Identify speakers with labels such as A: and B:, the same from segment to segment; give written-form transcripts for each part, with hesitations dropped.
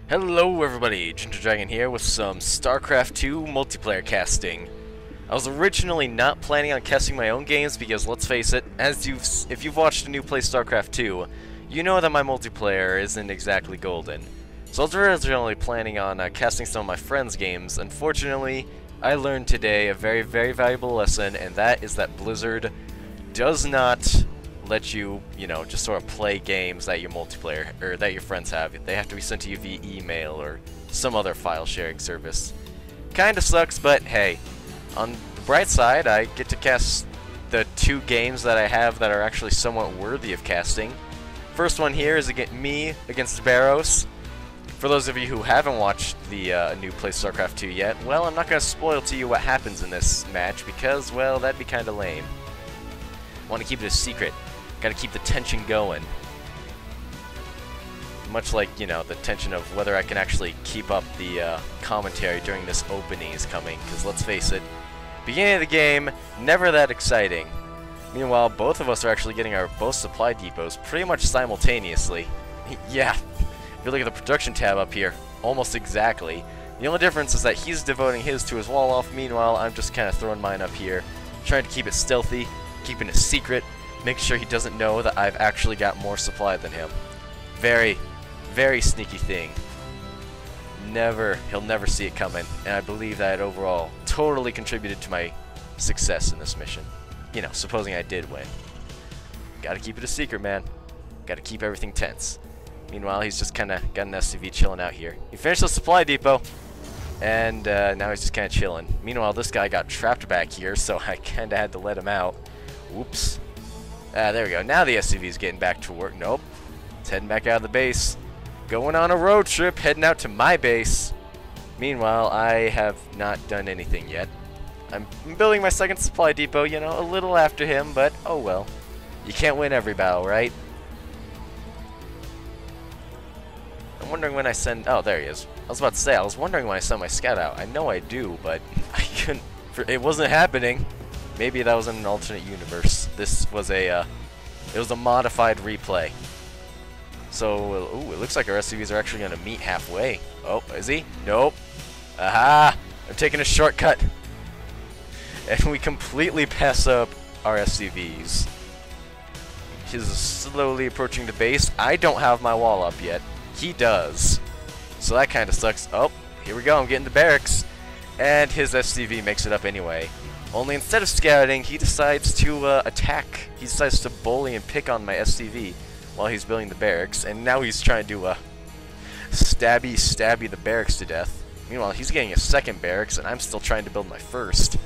A: Hello everybody, GingerDragon here with some StarCraft 2 multiplayer casting. I was originally not planning on casting my own games because, let's face it, if you've watched a Noob Plays Starcraft 2, you know that my multiplayer isn't exactly golden. So I was originally planning on casting some of my friends' games. Unfortunately, I learned today a very, very valuable lesson, and that is that Blizzard does not let you, just sort of play games that your multiplayer, or that your friends have. They have to be sent to you via email or some other file sharing service. Kinda sucks, but hey, on the bright side, I get to cast the 2 games that I have that are actually somewhat worthy of casting. First one here is me against Barros. For those of you who haven't watched the Noob Plays Starcraft 2 yet, well, I'm not going to spoil to you what happens in this match because, well, that'd be kinda lame. Want to keep it a secret. Gotta keep the tension going. Much like, the tension of whether I can actually keep up the commentary during this opening is coming, because let's face it, beginning of the game, never that exciting. Meanwhile, both of us are actually getting our both supply depots pretty much simultaneously. Yeah, if you look at the production tab up here, almost exactly. The only difference is that he's devoting his to his wall off, meanwhile I'm just kind of throwing mine up here, trying to keep it stealthy, keeping it secret, make sure he doesn't know that I've actually got more supply than him. Very, very sneaky thing. He'll never see it coming, and I believe that overall totally contributed to my success in this mission. Supposing I did win. Gotta keep it a secret, man. Gotta keep everything tense. Meanwhile, he's just kinda got an SCV chilling out here. He finished the supply depot, and now he's just kinda chilling. Meanwhile, this guy got trapped back here, so I kinda had to let him out. Whoops. There we go. Now the SCV's getting back to work. Nope. It's heading back out of the base. Going on a road trip, heading out to my base. Meanwhile, I have not done anything yet. I'm building my second supply depot, a little after him, but oh well. You can't win every battle, right? I'm wondering when I send... Oh, there he is. I was about to say, I was wondering when I send my scout out. I know I do, but I couldn't... It wasn't happening. Maybe that was in an alternate universe. This was it was a modified replay. So, ooh, it looks like our SCVs are actually going to meet halfway. Oh, is he? Nope. Aha! I'm taking a shortcut. And we completely pass up our SCVs. He's slowly approaching the base. I don't have my wall up yet. He does. So that kind of sucks. Oh, here we go. I'm getting the barracks. And his SCV makes it up anyway. Only instead of scouting, he decides to attack. He decides to bully and pick on my SCV while he's building the barracks, and now he's trying to stabby the barracks to death. Meanwhile, he's getting a second barracks, and I'm still trying to build my first.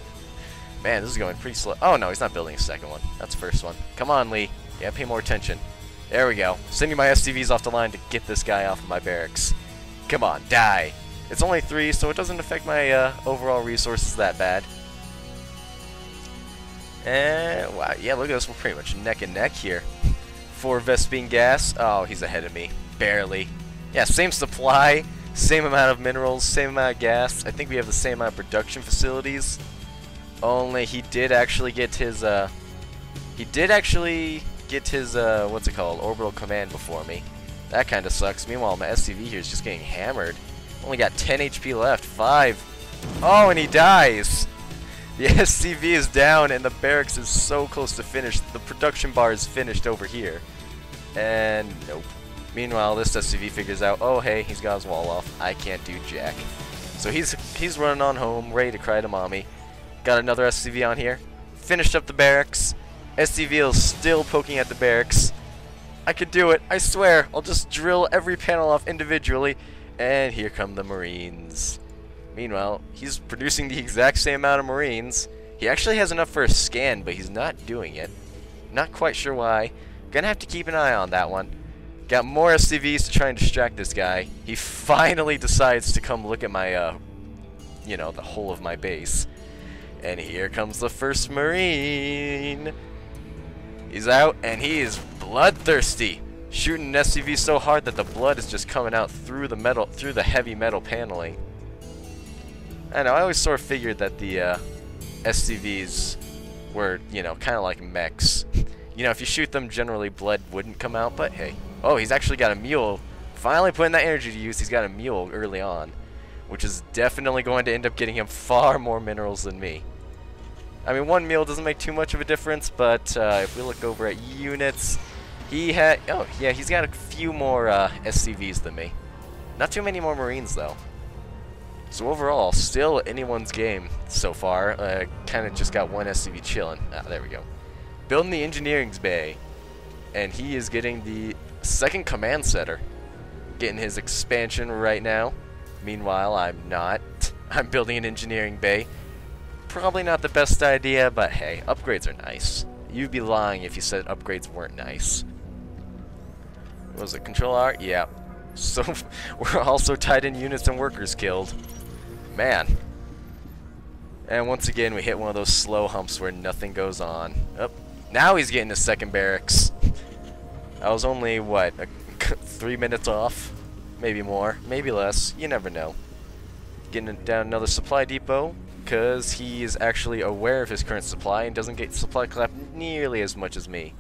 A: Man, this is going pretty slow. Oh no, he's not building a second one. That's the first one. Come on, Lee. Yeah, pay more attention. There we go. Sending my SCVs off the line to get this guy off of my barracks. Come on, die. It's only 3, so it doesn't affect my overall resources that bad. And, wow, yeah, look at this, we're pretty much neck and neck here. 4 Vespine gas. Oh, he's ahead of me. Barely. Yeah, same supply, same amount of minerals, same amount of gas. I think we have the same amount of production facilities. Only he did actually get his, what's it called, orbital command before me. That kind of sucks. Meanwhile, my SCV here is just getting hammered. Only got 10 HP left. 5. Oh, and he dies. The SCV is down and the barracks is so close to finish. The production bar is finished over here. And nope. Meanwhile, this SCV figures out, oh hey, he's got his wall off. I can't do jack. So he's running on home, ready to cry to mommy. Got another SCV on here. Finished up the barracks. SCV is still poking at the barracks. I could do it, I swear. I'll just drill every panel off individually. And here come the Marines. Meanwhile, he's producing the exact same amount of Marines. He actually has enough for a scan, but he's not doing it. Not quite sure why. Gonna have to keep an eye on that one. Got more SCVs to try and distract this guy. He finally decides to come look at my, the whole of my base. And here comes the first Marine. He's out, and he is bloodthirsty. Shooting an SCV so hard that the blood is just coming out through the metal, through the heavy metal paneling. I know, I always sort of figured that the SCVs were, kind of like mechs. If you shoot them, generally blood wouldn't come out, but hey. Oh, he's actually got a mule Finally putting that energy to use. He's got a mule early on, which is definitely going to end up getting him far more minerals than me. I mean, one mule doesn't make too much of a difference, but if we look over at units, he had... Oh, yeah, he's got a few more SCVs than me. Not too many more Marines, though. So overall, still anyone's game so far. Kind of just got one SCV chilling. Ah, there we go. Building the engineering bay. And he is getting the second command center. Getting his expansion right now. Meanwhile, I'm not. I'm building an engineering bay. Probably not the best idea, but hey, upgrades are nice. You'd be lying if you said upgrades weren't nice. What was it? Control R? Yeah. So, we're also tied in units and workers killed. Man. And once again, we hit one of those slow humps where nothing goes on. Oh, now he's getting his second barracks. I was only, what, 3 minutes off? Maybe more, maybe less. You never know. Getting down another supply depot, because he is actually aware of his current supply and doesn't get supply collapse nearly as much as me.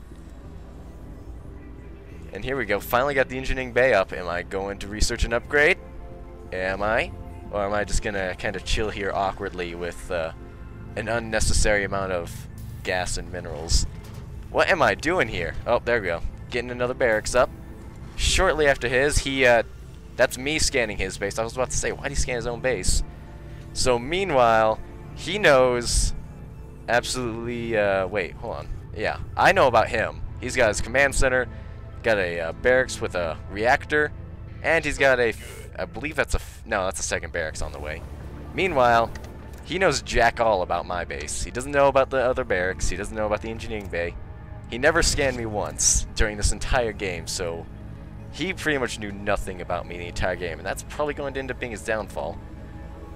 A: And here we go, finally got the engineering bay up. Am I going to research and upgrade? Am I? Or am I just going to kind of chill here awkwardly with an unnecessary amount of gas and minerals? What am I doing here? Oh, there we go. Getting another barracks up. Shortly after his, that's me scanning his base. I was about to say, why'd he scan his own base? So meanwhile, he knows absolutely, wait, hold on. Yeah, I know about him. He's got his command center, got a barracks with a reactor, and he's got a, I believe that's that's a second barracks on the way. Meanwhile, he knows jack all about my base. He doesn't know about the other barracks. He doesn't know about the engineering bay. He never scanned me once during this entire game, so he pretty much knew nothing about me the entire game, and that's probably going to end up being his downfall.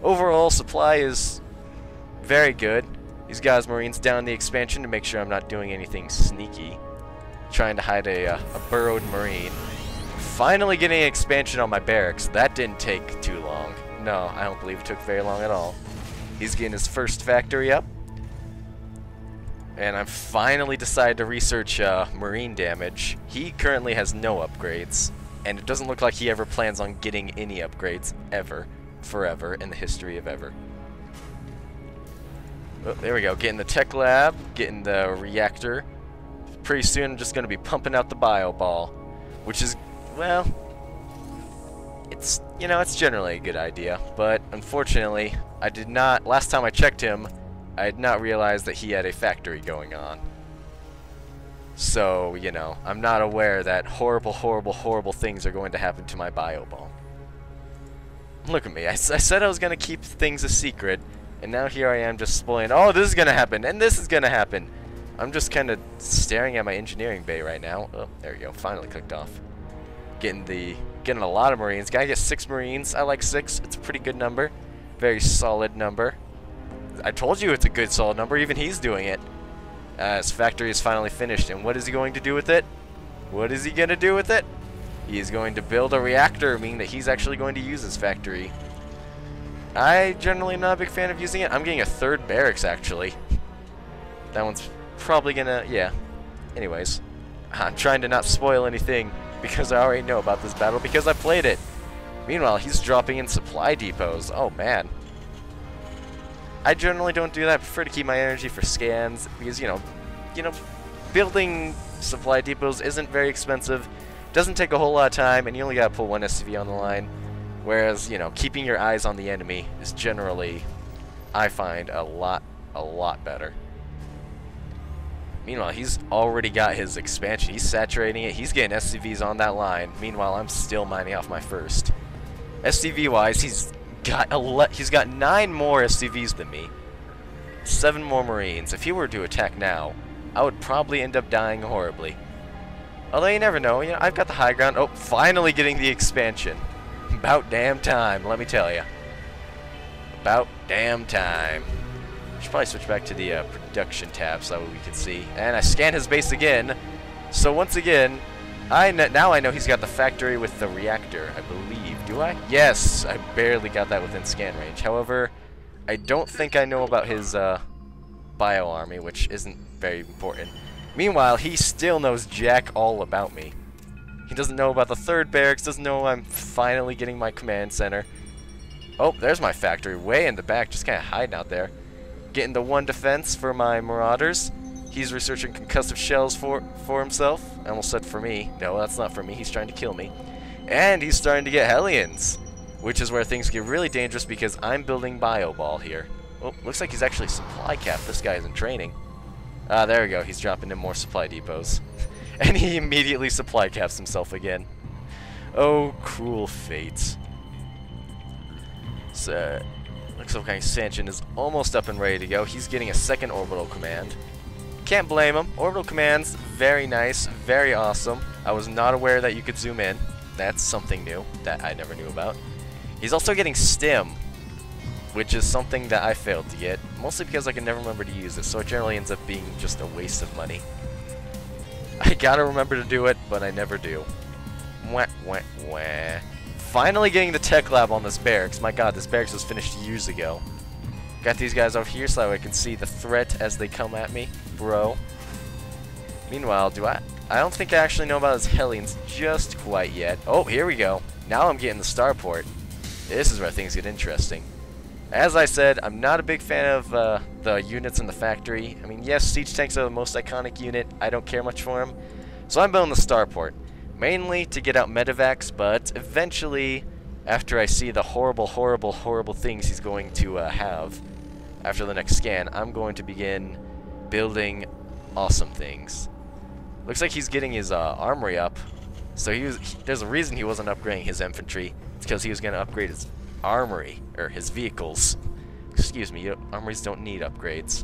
A: Overall, supply is very good. He's got his Marines down the expansion to make sure I'm not doing anything sneaky. Trying to hide a burrowed Marine. Finally getting an expansion on my barracks. That didn't take too long. No, I don't believe it took very long at all. He's getting his first factory up. And I've finally decided to research Marine damage. He currently has no upgrades. And it doesn't look like he ever plans on getting any upgrades ever. Forever in the history of ever. Oh, there we go. Getting the tech lab, getting the reactor. Pretty soon I'm just going to be pumping out the bio ball, which is, well, it's, you know, it's generally a good idea, but unfortunately I did not, last time I checked him, I had not realized that he had a factory going on. So, you know, I'm not aware that horrible, horrible, horrible things are going to happen to my bio ball. Look at me. I said I was going to keep things a secret, and now here I am just spoiling, oh, this is going to happen, and this is going to happen. I'm just kind of staring at my engineering bay right now. Oh, there we go. Finally clicked off. Getting a lot of Marines. Gotta get 6 Marines. I like 6. It's a pretty good number. Very solid number. I told you it's a good solid number. Even he's doing it. His factory is finally finished. And what is he going to do with it? What is he going to do with it? He's going to build a reactor, meaning that he's actually going to use his factory. I generally am not a big fan of using it. I'm getting a 3rd barracks, actually. That one's probably gonna, yeah. Anyways, I'm trying to not spoil anything because I already know about this battle because I played it. Meanwhile, he's dropping in supply depots. Oh, man. I generally don't do that. I prefer to keep my energy for scans because, you know, building supply depots isn't very expensive. Doesn't take a whole lot of time, and you only gotta pull 1 SCV on the line. Whereas, you know, keeping your eyes on the enemy is generally, I find, a lot better. Meanwhile, he's already got his expansion. He's saturating it. He's getting SCVs on that line. Meanwhile, I'm still mining off my first. SCV-wise, he's got 9 more SCVs than me. 7 more Marines. If he were to attack now, I would probably end up dying horribly. Although you never know. You know, I've got the high ground. Oh, finally getting the expansion. About damn time, let me tell you. About damn time. Should probably switch back to the production tab so that we can see. And I scan his base again. So once again, now I know he's got the factory with the reactor, I believe. Do I? Yes, I barely got that within scan range. However, I don't think I know about his bio army, which isn't very important. Meanwhile, he still knows jack all about me. He doesn't know about the third barracks, doesn't know I'm finally getting my command center. Oh, there's my factory, way in the back, just kind of hiding out there. Getting the one defense for my marauders. He's researching concussive shells for himself. I almost said for me. No, that's not for me. He's trying to kill me. And he's starting to get Hellions, which is where things get really dangerous because I'm building Bio Ball here. Oh, looks like he's actually supply capped. This guy is in training. Ah, there we go. He's dropping in more supply depots. And he immediately supply caps himself again. Oh, cruel fate. So, looks like expansion is almost up and ready to go. He's getting a second orbital command. Can't blame him. Orbital commands, very nice, very awesome. I was not aware that you could zoom in. That's something new that I never knew about. He's also getting stim, which is something that I failed to get, mostly because I can never remember to use it, so it generally ends up being just a waste of money. I gotta remember to do it, but I never do. Wah, wah, wah. Finally getting the tech lab on this barracks. My god, this barracks was finished years ago. Got these guys over here so I can see the threat as they come at me, bro. Meanwhile, I don't think I actually know about his Hellions just quite yet. Oh, here we go. Now I'm getting the starport. This is where things get interesting. As I said, I'm not a big fan of the units in the factory. I mean, yes, siege tanks are the most iconic unit. I don't care much for them. So I'm building the starport. Mainly to get out medevacs, but eventually, after I see the horrible, horrible, horrible things he's going to have after the next scan, I'm going to begin building awesome things. Looks like he's getting his armory up. So there's a reason he wasn't upgrading his infantry. It's because he was going to upgrade his armory, or his vehicles. Excuse me, armories don't need upgrades.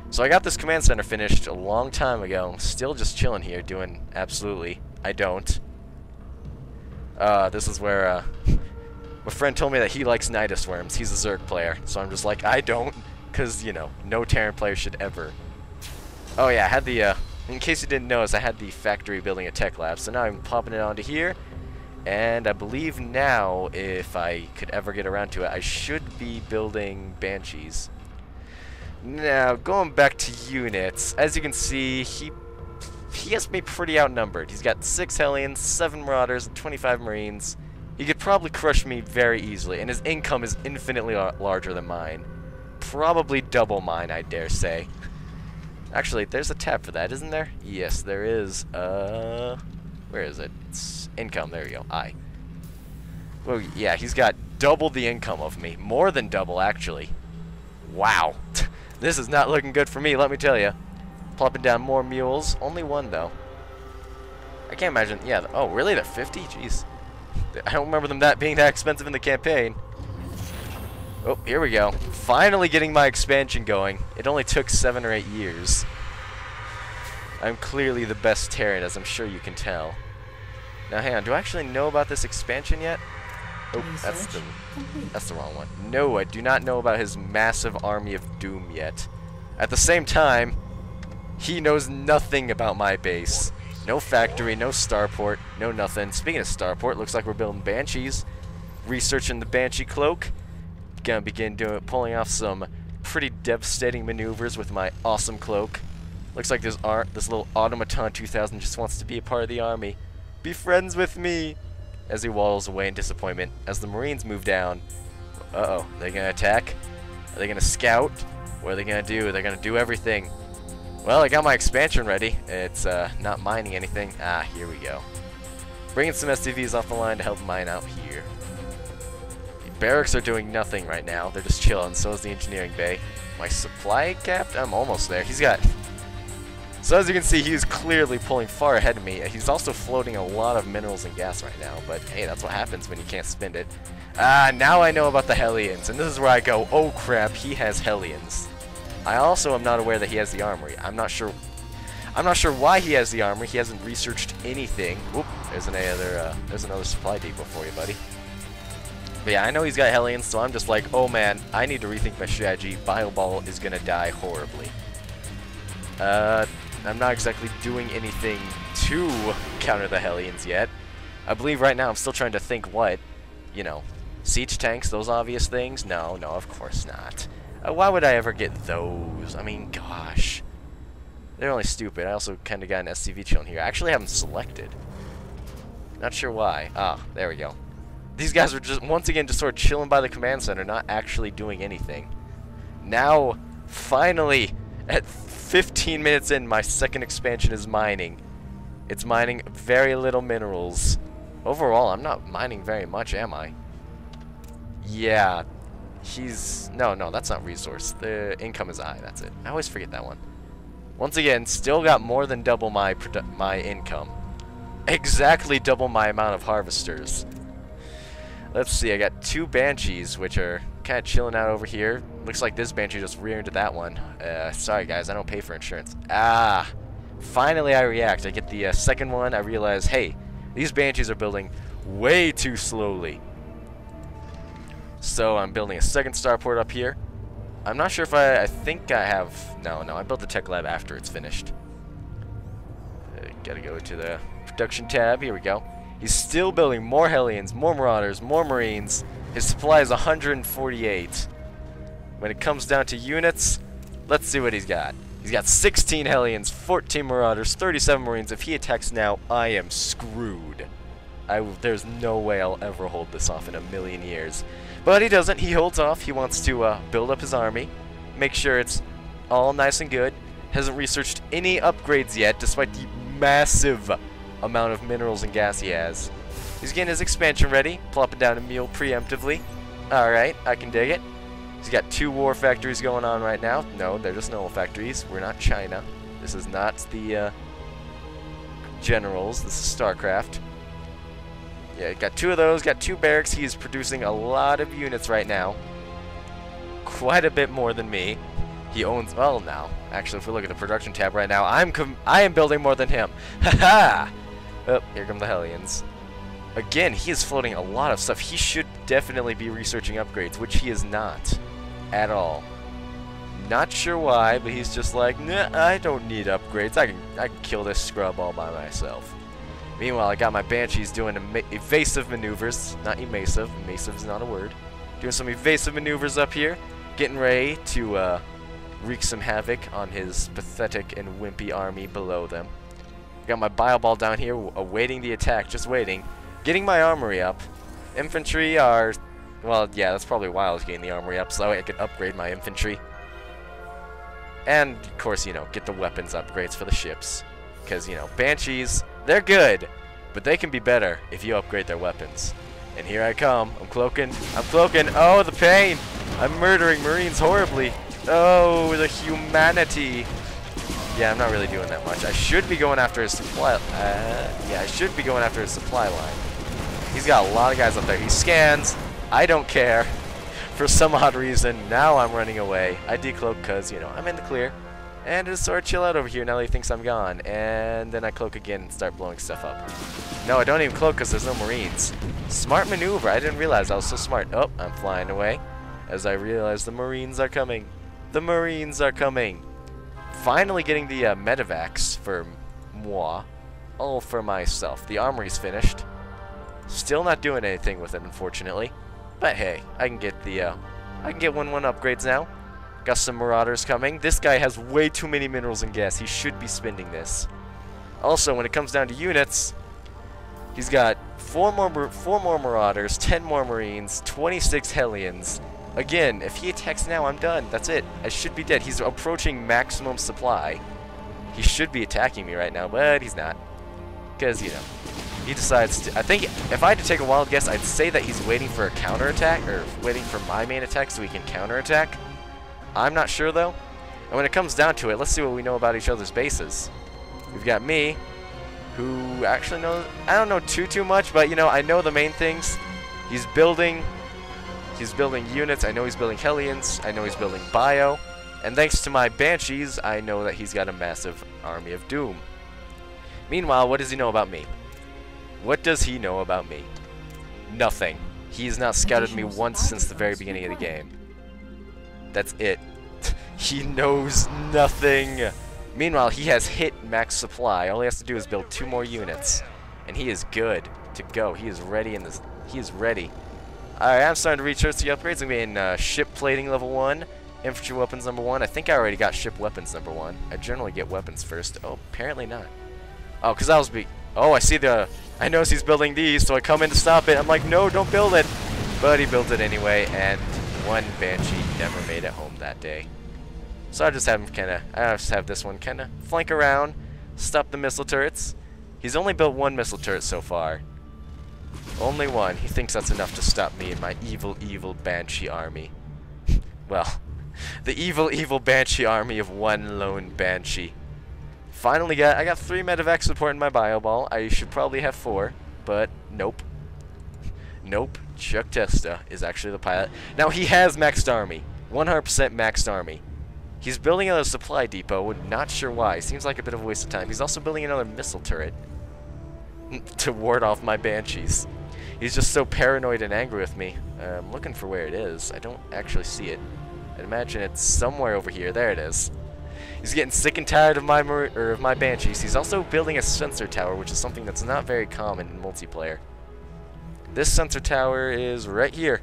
A: So I got this command center finished a long time ago. Still just chilling here, doing absolutely. I don't. This is where my friend told me that he likes Nidus Worms. He's a Zerg player, so I'm just like, I don't, because, you know, no Terran player should ever. Oh yeah, I had the, in case you didn't notice, I had the factory building a tech lab, so now I'm popping it onto here, and I believe now, if I could ever get around to it, I should be building Banshees. Now, going back to units, as you can see, he has me pretty outnumbered. He's got 6 Hellions, 7 Marauders, and 25 Marines. He could probably crush me very easily, and his income is infinitely larger than mine. Probably double mine, I dare say. Actually, there's a tab for that, isn't there? Yes, there is. Where is it? It's income, there you go, I. Well, yeah, he's got double the income of me. More than double, actually. Wow. This is not looking good for me, let me tell you. Plopping down more mules. Only one, though. I can't imagine. Yeah. Oh, really? They're 50? Jeez. I don't remember them being that expensive in the campaign. Oh, here we go. Finally getting my expansion going. It only took 7 or 8 years. I'm clearly the best Terran, as I'm sure you can tell. Now, hang on. Do I actually know about this expansion yet? Oh, that's the wrong one. No, I do not know about his massive army of doom yet. At the same time, he knows nothing about my base. No factory, no starport, no nothing. Speaking of starport, looks like we're building Banshees. Researching the Banshee cloak. Gonna begin pulling off some pretty devastating maneuvers with my awesome cloak. Looks like this little automaton 2000 just wants to be a part of the army. Be friends with me! As he waddles away in disappointment. As the Marines move down. Uh-oh, are they gonna attack? Are they gonna scout? What are they gonna do? They're gonna do everything. Well, I got my expansion ready. It's not mining anything. Ah, here we go. Bringing some SCVs off the line to help mine out here. The barracks are doing nothing right now. They're just chilling. So is the engineering bay. My supply capped? I'm almost there. He's got... So as you can see, he's clearly pulling far ahead of me. He's also floating a lot of minerals and gas right now. But hey, that's what happens when you can't spend it. Ah, now I know about the Hellions. And this is where I go, oh crap, he has Hellions. I also am not aware that he has the armory. I'm not sure why he has the armory. He hasn't researched anything. Whoop, there's another supply depot for you, buddy. But yeah, I know he's got Hellions, so I'm just like, oh man, I need to rethink my strategy. Bioball is gonna die horribly. I'm not exactly doing anything to counter the Hellions yet. I believe right now I'm still trying to think what, you know, siege tanks, those obvious things? No, of course not. Why would I ever get those? I mean, gosh. They're only stupid. I also kind of got an SCV chilling here. I actually have them selected. Not sure why. Ah, there we go. These guys were just, once again, just sort of chilling by the command center, not actually doing anything. Now, finally, at 15 minutes in, my second expansion is mining. It's mining very little minerals. Overall, I'm not mining very much, am I? Yeah. No, that's not resource. The income is high, that's it. I always forget that one. Once again, still got more than double my income. Exactly double my amount of harvesters. Let's see, I got 2 banshees, which are kind of chilling out over here. Looks like this banshee just reared into that one. Sorry guys, I don't pay for insurance. Ah, finally I react. I get the second one. I realize, hey, these banshees are building way too slowly. So I'm building a second starport up here. I'm not sure if I think I have... No, I built the tech lab after it's finished. Gotta go to the production tab. Here we go. He's still building more Hellions, more Marauders, more Marines. His supply is 148. When it comes down to units, let's see what he's got. He's got 16 Hellions, 14 Marauders, 37 Marines. If he attacks now, I am screwed. There's no way I'll ever hold this off in a million years. But he doesn't. He holds off. He wants to build up his army, make sure it's all nice and good. Hasn't researched any upgrades yet, despite the massive amount of minerals and gas he has. He's getting his expansion ready, plopping down a meal preemptively. Alright, I can dig it. He's got 2 war factories going on right now. No, they're just normal factories. We're not China. This is not the generals. This is StarCraft. Yeah, got 2 of those, got 2 barracks. He's producing a lot of units right now. Quite a bit more than me. He owns, well now, actually if we look at the production tab right now, I am building more than him. Haha! Oh, here come the Hellions. Again, he is floating a lot of stuff. He should definitely be researching upgrades, which he is not. At all. Not sure why, but he's just like, nah, I don't need upgrades. I can kill this scrub all by myself. Meanwhile, I got my Banshees doing evasive maneuvers. Not evasive. Evasive is not a word. Doing some evasive maneuvers up here. Getting ready to wreak some havoc on his pathetic and wimpy army below them. Got my Bile Ball down here awaiting the attack. Just waiting. Getting my armory up. Infantry are... Well, yeah, that's probably why I was getting the armory up, so I could upgrade my infantry. And, of course, you know, get the weapons upgrades for the ships. Because, you know, Banshees, they're good, but they can be better if you upgrade their weapons. And here I come. I'm cloaking. Oh, the pain! I'm murdering Marines horribly. Oh, the humanity. Yeah, I'm not really doing that much. I should be going after his supply... yeah, I should be going after his supply line. He's got a lot of guys up there. He scans. I don't care. For some odd reason, now I'm running away. I decloak because, you know, I'm in the clear. And just sort of chill out over here now that he thinks I'm gone. And then I cloak again and start blowing stuff up. No, I don't even cloak because there's no Marines. Smart maneuver. I didn't realize I was so smart. Oh, I'm flying away. As I realize the Marines are coming. The Marines are coming. Finally getting the medevacs for moi. All for myself. The armory's finished. Still not doing anything with it, unfortunately. But hey, I can get the I can get 1-1 upgrades now. Got some Marauders coming. This guy has way too many minerals and gas. He should be spending this. Also, when it comes down to units, he's got 4 more Marauders, 10 more Marines, 26 Hellions. Again, if he attacks now, I'm done. That's it. I should be dead. He's approaching maximum supply. He should be attacking me right now, but he's not. Because, you know, he decides to... I think if I had to take a wild guess, I'd say that he's waiting for a counterattack, or waiting for my main attack so he can counterattack. I'm not sure, though. And when it comes down to it, let's see what we know about each other's bases. We've got me, who actually knows... I don't know too much, but, you know, I know the main things. He's building units. I know he's building Hellions. I know he's building Bio. And thanks to my Banshees, I know that he's got a massive army of doom. Meanwhile, what does he know about me? What does he know about me? Nothing. He's not scouted me once since the very beginning of the game. That's it. He knows nothing. Meanwhile, he has hit max supply. All he has to do is build 2 more units. And he is good to go. He is ready in this. He is ready. Alright, I'm starting to research the upgrades. I'm getting ship plating level 1, infantry weapons number 1. I think I already got ship weapons number 1. I generally get weapons first. Oh, apparently not. Oh, because I was oh, I see the I notice he's building these, so I come in to stop it. I'm like, no, don't build it. But he built it anyway, and one Banshee never made it home that day. So I just have him I just have this one kinda flank around, stop the missile turrets. He's only built one missile turret so far. Only one. He thinks that's enough to stop me and my evil, evil Banshee army. Well, the evil, evil Banshee army of one lone Banshee. Finally I got 3 medevac support in my bio ball. I should probably have 4, but nope. Nope. Chuck Testa is actually the pilot. Now he has maxed army. 100% maxed army. He's building another supply depot, not sure why. Seems like a bit of a waste of time. He's also building another missile turret to ward off my Banshees. He's just so paranoid and angry with me. I'm looking for where it is. I don't actually see it. I'd imagine it's somewhere over here. There it is. He's getting sick and tired of my Banshees. He's also building a sensor tower, which is something that's not very common in multiplayer. This sensor tower is right here.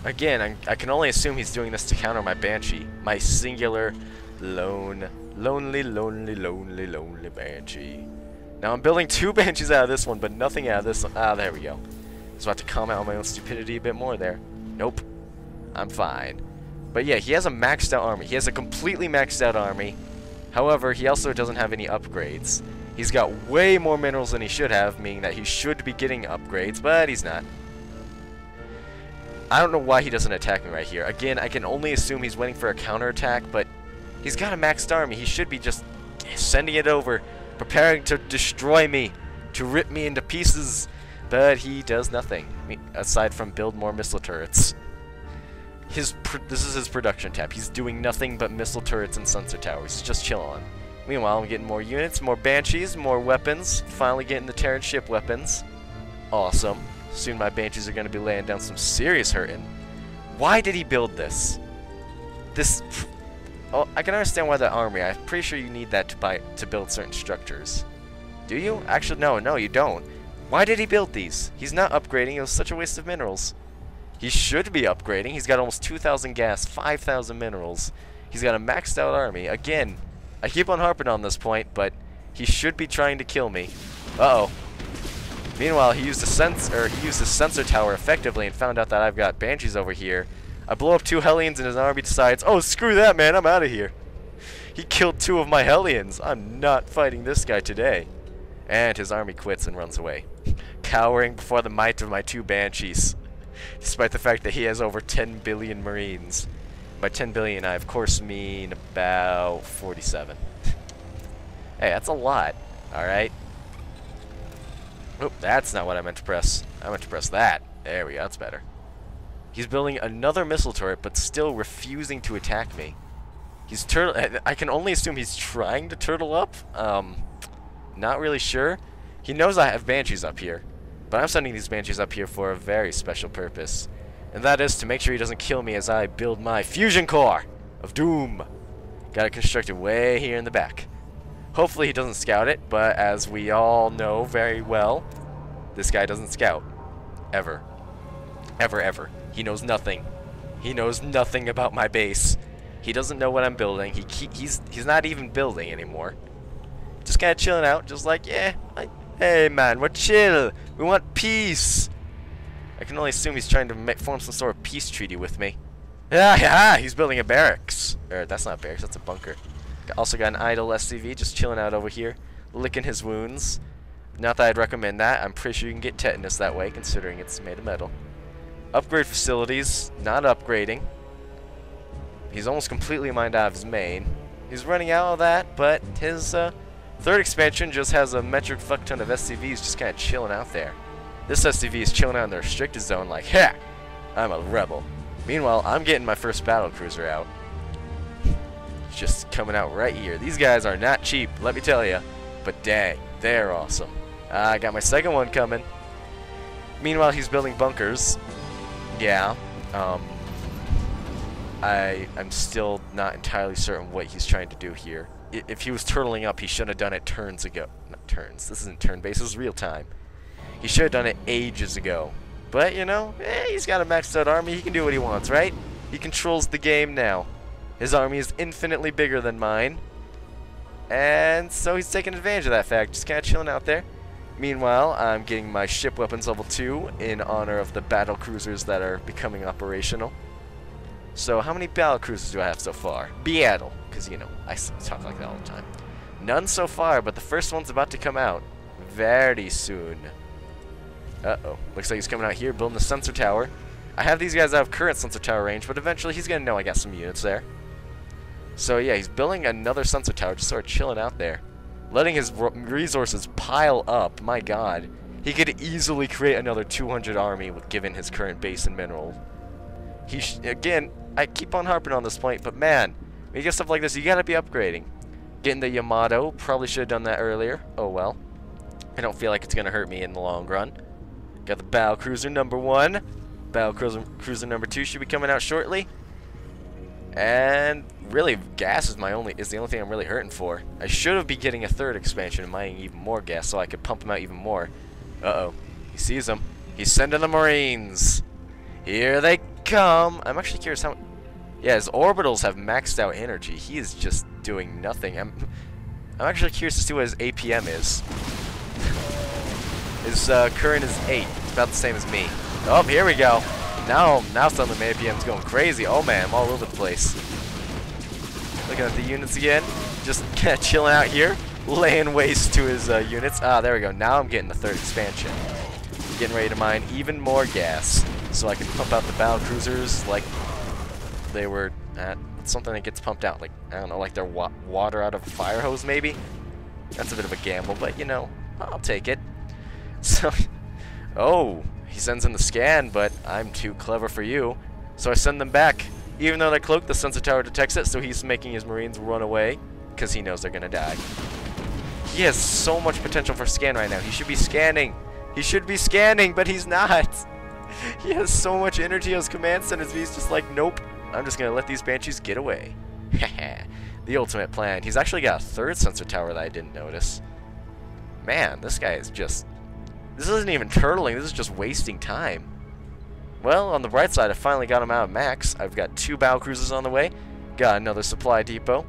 A: Again, I can only assume he's doing this to counter my Banshee. My singular, lonely Banshee. Now I'm building 2 Banshees out of this one, but nothing out of this one. Ah, there we go. I was about to comment on my own stupidity a bit more there. Nope. I'm fine. But yeah, he has a maxed out army. He has a completely maxed out army. However, he also doesn't have any upgrades. He's got way more minerals than he should have, meaning that he should be getting upgrades, but he's not. I don't know why he doesn't attack me right here. Again, I can only assume he's waiting for a counterattack, but he's got a maxed army. He should be just sending it over, preparing to destroy me, to rip me into pieces, but he does nothing, aside from build more missile turrets. This is his production tab. He's doing nothing but missile turrets and sensor towers. He's just chilling. Meanwhile, I'm getting more units, more Banshees, more weapons. Finally getting the Terran ship weapons. Awesome. Soon my Banshees are going to be laying down some serious hurting. Why did he build this? Oh, I can understand why that armory. I'm pretty sure you need that to build certain structures. Do you? Actually, no, you don't. Why did he build these? He's not upgrading. It was such a waste of minerals. He should be upgrading. He's got almost 2,000 gas, 5,000 minerals. He's got a maxed out army. Again, I keep on harping on this point, but he should be trying to kill me. Uh-oh. Meanwhile, he used a sensor tower effectively and found out that I've got Banshees over here. I blow up 2 Hellions and his army decides, oh, screw that, man, I'm out of here. He killed 2 of my Hellions. I'm not fighting this guy today. And his army quits and runs away, cowering before the might of my 2 Banshees, despite the fact that he has over 10 billion Marines. By 10 billion, I of course mean about 47. Hey, that's a lot, alright? Oop, that's not what I meant to press. I meant to press that. There we go, that's better. He's building another missile turret, but still refusing to attack me. He's I can only assume he's trying to turtle up. Not really sure. He knows I have Banshees up here, but I'm sending these Banshees up here for a very special purpose. And that is to make sure he doesn't kill me as I build my fusion core of doom. Got it constructed way here in the back. Hopefully he doesn't scout it, but as we all know very well, this guy doesn't scout. Ever. Ever, ever. He knows nothing. He knows nothing about my base. He doesn't know what I'm building. He's not even building anymore. Just kind of chilling out, just like, yeah, hey man, we're chill. We want peace. I can only assume he's trying to form some sort of peace treaty with me. Yeah, he's building a barracks. Or that's not a barracks, that's a bunker. Also got an idle SCV just chilling out over here, licking his wounds. Not that I'd recommend that. I'm pretty sure you can get tetanus that way, considering it's made of metal. Upgrade facilities, not upgrading. He's almost completely mined out of his main. He's running out of that, but his third expansion just has a metric fuck ton of SCVs just kind of chilling out there. This SCV is chilling out in the restricted zone like, ha! I'm a rebel. Meanwhile, I'm getting my first battle cruiser out. Just coming out right here. These guys are not cheap, let me tell you. But dang, they're awesome. I got my second one coming. Meanwhile, he's building bunkers. Yeah. I'm still not entirely certain what he's trying to do here. If he was turtling up, he should have done it turns ago. Not turns. This isn't turn-based. This is real time. He should have done it ages ago. But, you know, he's got a maxed out army. He can do what he wants, right? He controls the game now. His army is infinitely bigger than mine. And so he's taking advantage of that fact. Just kind of chilling out there. Meanwhile, I'm getting my ship weapons level 2 in honor of the battle cruisers that are becoming operational. So how many battle cruisers do I have so far? Battle, because you know, I talk like that all the time. None so far, but the first one's about to come out very soon. Uh-oh. Looks like he's coming out here, building the sensor tower. I have these guys out of current sensor tower range, but eventually he's going to know I got some units there. So yeah, he's building another sensor tower, just sort of chilling out there. Letting his resources pile up. My god. He could easily create another 200 army with given his current base and mineral. Again, I keep on harping on this point, but man, when you get stuff like this, you gotta be upgrading. Getting the Yamato, probably should have done that earlier. Oh well. I don't feel like it's gonna hurt me in the long run. Got the Battle Cruiser number 1. Battle Cruiser number 2 should be coming out shortly. And really, gas is the only thing I'm really hurting for. I should be getting a 3rd expansion and mining even more gas so I could pump him out even more. Uh-oh. He sees them. He's sending the Marines. Here they come. I'm actually curious how... Yeah, his orbitals have maxed out energy. He is just doing nothing. I'm actually curious to see what his APM is. His current is 8. It's about the same as me. Oh, here we go. Now suddenly my APM's going crazy. Oh man, I'm all over the place. Looking at the units again. Just kind of chilling out here. Laying waste to his units. Ah, there we go. Now I'm getting the 3rd expansion. Getting ready to mine even more gas. So I can pump out the battle cruisers like they were at something that gets pumped out. Like, I don't know, like they're water out of a fire hose maybe? That's a bit of a gamble, but you know, I'll take it. So, oh, he sends in the scan, but I'm too clever for you. So I send them back. Even though they're cloaked, the sensor tower detects it, so he's making his Marines run away, because he knows they're going to die. He has so much potential for scan right now. He should be scanning. He should be scanning, but he's not. He has so much energy on his command centers, he's just like, nope, I'm just going to let these Banshees get away. The ultimate plan. He's actually got a 3rd sensor tower that I didn't notice. Man, this guy is just... This isn't even turtling, this is just wasting time. Well, on the bright side, I finally got him out of max. I've got 2 battle cruisers on the way. Got another supply depot.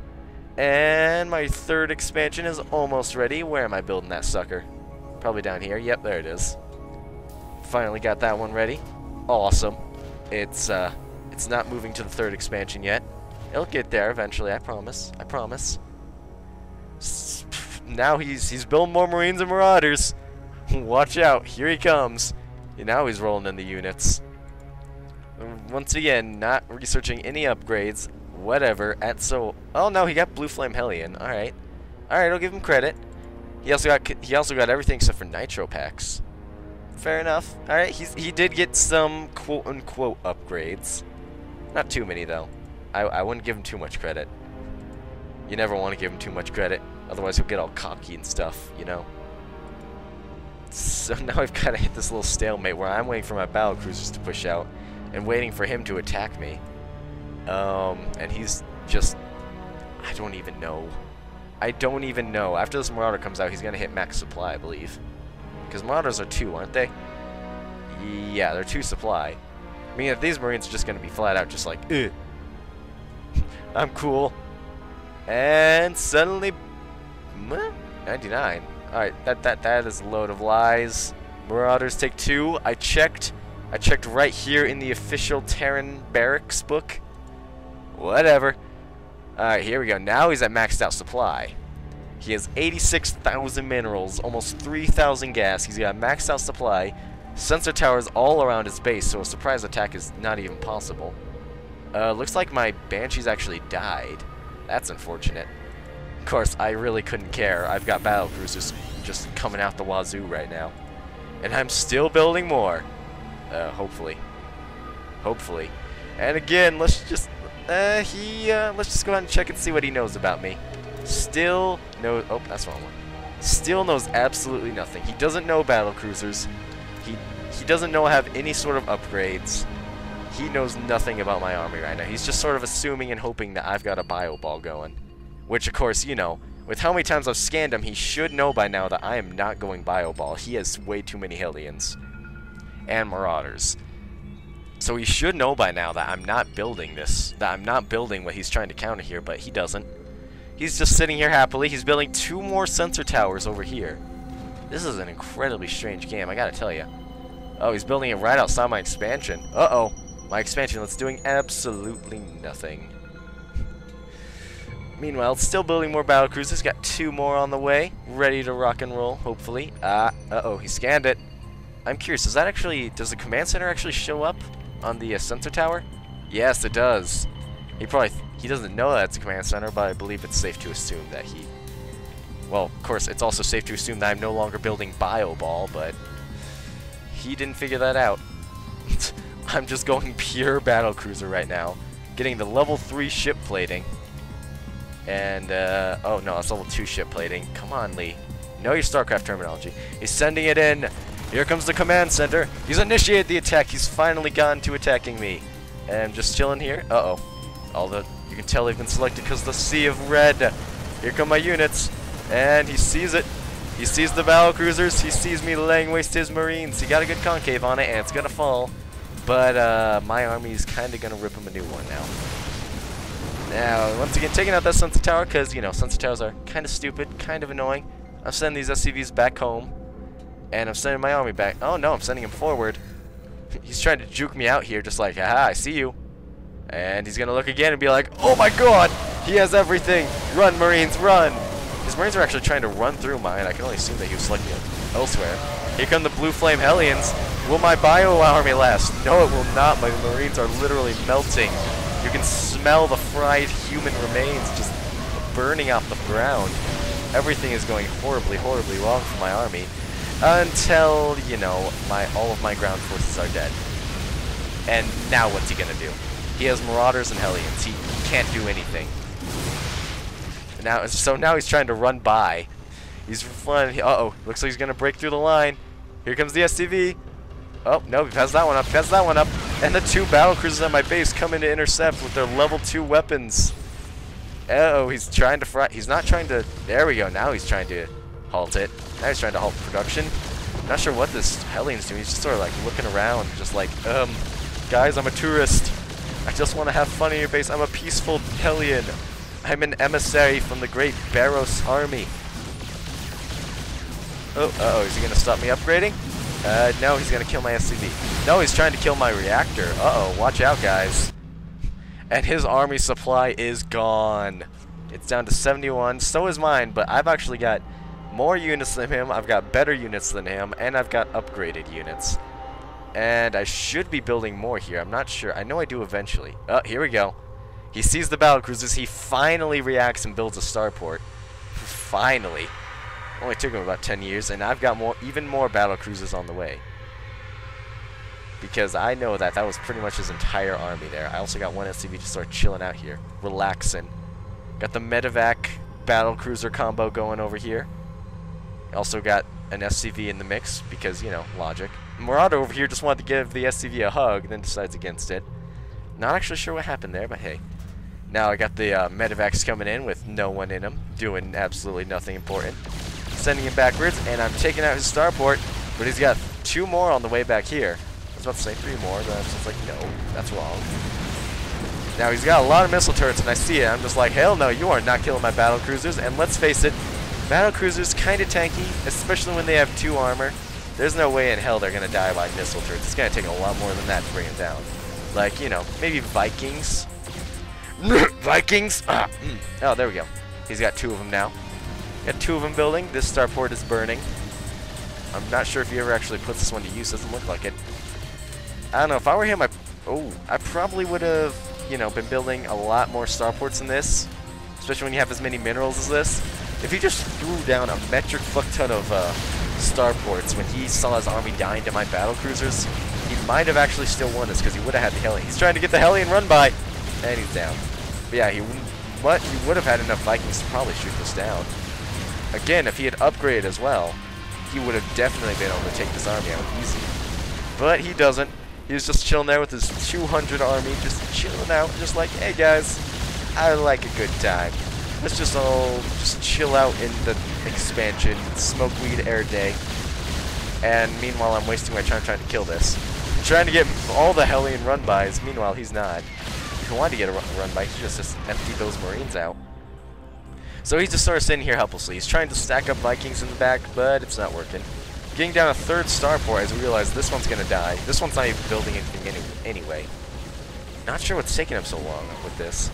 A: And my 3rd expansion is almost ready. Where am I building that sucker? Probably down here. Yep, there it is. Finally got that one ready. Awesome. It's not moving to the 3rd expansion yet. It'll get there eventually, I promise. I promise. Now he's building more Marines and Marauders. Watch out, here he comes. And now he's rolling in the units. Once again, not researching any upgrades, whatever. Oh no, he got Blue Flame Hellion. All right, I'll give him credit. He also got everything except for Nitro packs. Fair enough. All right, he did get some quote unquote upgrades. Not too many though. I wouldn't give him too much credit. You never want to give him too much credit, otherwise he'll get all cocky and stuff, you know. So now I've got to hit this little stalemate where I'm waiting for my battle cruisers to push out and waiting for him to attack me. And he's just... I don't even know. After this Marauder comes out, he's going to hit max supply, I believe. Because Marauders are 2, aren't they? Yeah, they're 2 supply. I mean, if these Marines are just going to be flat out just like, ugh. I'm cool. And suddenly... 99. Alright, that is a load of lies. Marauders take 2. I checked right here in the official Terran barracks book. Whatever. Alright, here we go. Now he's at maxed out supply. He has 86,000 minerals, almost 3,000 gas. He's got maxed out supply. Sensor towers all around his base, so a surprise attack is not even possible. Looks like my Banshees actually died. That's unfortunate. Of course, I really couldn't care. I've got battle cruisers just coming out the wazoo right now. And I'm still building more. Hopefully. Hopefully. And again, let's just go ahead and check and see what he knows about me. Still knows... Oh, that's the wrong one. Still knows absolutely nothing. He doesn't know battle cruisers. He doesn't know I have any sort of upgrades. He knows nothing about my army right now. He's just sort of assuming and hoping that I've got a bio ball going. Which, of course, you know, with how many times I've scanned him, he should know by now that I am not going bio ball. He has way too many Hellions. And Marauders. So he should know by now that I'm not building this. That I'm not building what he's trying to counter here, but he doesn't. He's just sitting here happily. He's building 2 more sensor towers over here. This is an incredibly strange game, I gotta tell you. Oh, he's building it right outside my expansion. Uh-oh. My expansion that's doing absolutely nothing. Meanwhile, it's still building more battlecruisers. Got 2 more on the way. Ready to rock and roll, hopefully. Uh-oh, he scanned it. I'm curious, does the command center actually show up on the sensor tower? Yes, it does. He doesn't know that it's a command center, but I believe it's safe to assume that he... Well, of course, it's also safe to assume that I'm no longer building Bioball, but... He didn't figure that out. I'm just going pure battlecruiser right now. Getting the level 3 ship plating. And, oh no, it's level 2 ship plating. Come on, Lee. Know your StarCraft terminology. He's sending it in. Here comes the command center. He's initiated the attack. He's finally gone to attacking me. And I'm just chilling here. Uh-oh. You can tell they've been selected because the sea of red. Here come my units. And he sees it. He sees the battlecruisers. He sees me laying waste his marines. He got a good concave on it, and it's going to fall. But my army's kind of going to rip him a new one now. Now, once again, taking out that sensor tower because, you know, sensor towers are kind of stupid, kind of annoying. I'm sending these SCVs back home. And I'm sending my army back. Oh, no, I'm sending him forward. He's trying to juke me out here, just like, haha, I see you. And he's going to look again and be like, oh my god, he has everything. Run, Marines, run. His Marines are actually trying to run through mine. I can only assume that he was selecting elsewhere. Here come the Blue Flame Hellions. Will my bio army last? No, it will not. My Marines are literally melting. You can smell the fried human remains just burning off the ground. Everything is going horribly, horribly wrong for my army. Until, you know, all of my ground forces are dead. And now what's he gonna do? He has Marauders and Hellions. He can't do anything. So now he's trying to run by. He's fun. Uh-oh. Looks like he's gonna break through the line. Here comes the SCV. Oh, no, he passed that one up. Passed that one up. And the 2 battlecruisers at my base come in to intercept with their level 2 weapons. Uh-oh, he's trying to fry. He's not trying to... There we go. Now he's trying to halt it. Now he's trying to halt production. Not sure what this Hellion's doing. He's just sort of like looking around, just like, guys, I'm a tourist. I just want to have fun in your base. I'm a peaceful Hellion. I'm an emissary from the great Barros army. Oh, uh-oh, is he going to stop me upgrading? No, he's going to kill my SCV. No, he's trying to kill my reactor. Uh-oh, watch out, guys. And his army supply is gone. It's down to 71. So is mine, but I've actually got more units than him. I've got better units than him, and I've got upgraded units. And I should be building more here. I'm not sure. I know I do eventually. Oh, here we go. He sees the battlecruisers. He finally reacts and builds a starport. Finally. Only took him about 10 years, and I've got even more battlecruisers on the way. Because I know that was pretty much his entire army there. I also got one SCV to start chilling out here, relaxing. Got the medevac battlecruiser combo going over here. Also got an SCV in the mix because, you know, logic. Marauder over here just wanted to give the SCV a hug, then decides against it. Not actually sure what happened there, but hey. Now I got the medevacs coming in with no one in them, doing absolutely nothing important. Sending him backwards, and I'm taking out his starport, but he's got 2 more on the way back here. I was about to say 3 more, but I was just like, no, that's wrong. Now he's got a lot of missile turrets, and I see it. I'm just like, hell no, you are not killing my battlecruisers. And let's face it, battlecruisers kind of tanky, especially when they have 2 armor. There's no way in hell they're gonna die by missile turrets. It's gonna take a lot more than that to bring them down. Like, you know, maybe Vikings. Vikings! Oh, there we go. He's got 2 of them now. Got 2 of them building. This starport is burning. I'm not sure if he ever actually puts this one to use. Doesn't look like it. I don't know. If I were him, I probably would have, you know, been building a lot more starports than this. Especially when you have as many minerals as this. If he just threw down a metric fuck ton of starports when he saw his army dying to my battlecruisers, he might have actually still won this because he would have had the Hellion. He's trying to get the Hellion run by, and he's down. But yeah, he would have had enough Vikings to probably shoot this down. Again, if he had upgraded as well, he would have definitely been able to take this army out easy. But he doesn't. He's just chilling there with his 200 army, just chilling out, just like, hey guys, I like a good time. Let's just all chill out in the expansion, smoke weed air day. And meanwhile, I'm wasting my time trying to kill this. I'm trying to get all the Hellion run-bys. Meanwhile, he's not. If he wanted to get a run-by, he should just empty those Marines out. So he's just sort of sitting here helplessly. He's trying to stack up Vikings in the back, but it's not working. Getting down a third starport as we realize this one's going to die. This one's not even building anything anyway. Not sure what's taking him so long with this.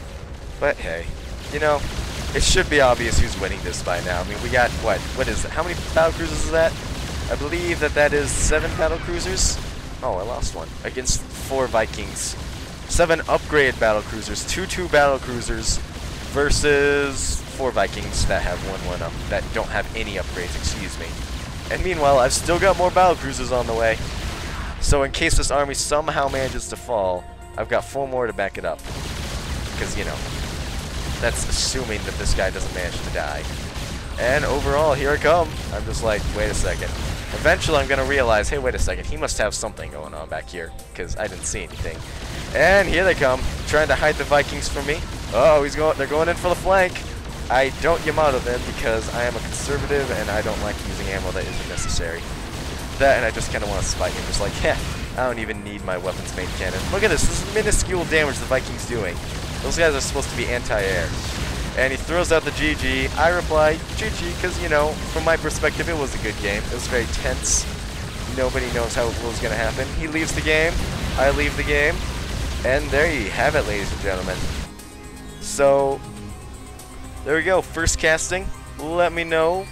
A: But hey, you know, it should be obvious who's winning this by now. I mean, we got, what is it? How many battle cruisers is that? I believe that is 7 battle cruisers. Oh, I lost one. Against 4 Vikings. 7 upgraded battle cruisers. 2 battle cruisers versus 4 Vikings that have 1 up. That don't have any upgrades, excuse me. And meanwhile, I've still got more battle cruisers on the way. So in case this army somehow manages to fall, I've got 4 more to back it up. Because, you know, that's assuming that this guy doesn't manage to die. And overall, here I come. I'm just like, wait a second. Eventually, I'm going to realize, hey, wait a second. He must have something going on back here. Because I didn't see anything. And here they come, trying to hide the Vikings from me. Oh, they're going in for the flank. I don't Yamato them because I am a conservative and I don't like using ammo that isn't necessary. That and I just kind of want to spike him, just like, yeah, I don't even need my weapons main cannon. Look at this is minuscule damage the Vikings doing. Those guys are supposed to be anti-air. And he throws out the GG. I reply, GG, because, you know, from my perspective, it was a good game. It was very tense. Nobody knows how it was going to happen. He leaves the game. I leave the game. And there you have it, ladies and gentlemen. So, there we go. First casting. Let me know,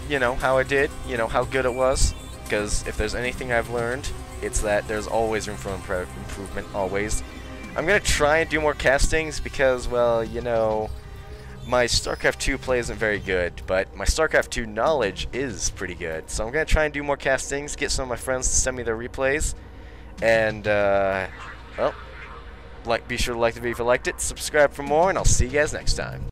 A: you know, how I did. You know, how good it was. Because if there's anything I've learned, it's that there's always room for improvement. Always. I'm going to try and do more castings because, well, you know, my StarCraft 2 play isn't very good, but my StarCraft 2 knowledge is pretty good. So I'm going to try and do more castings, get some of my friends to send me their replays, and, well, be sure to like the video if you liked it, subscribe for more, and I'll see you guys next time.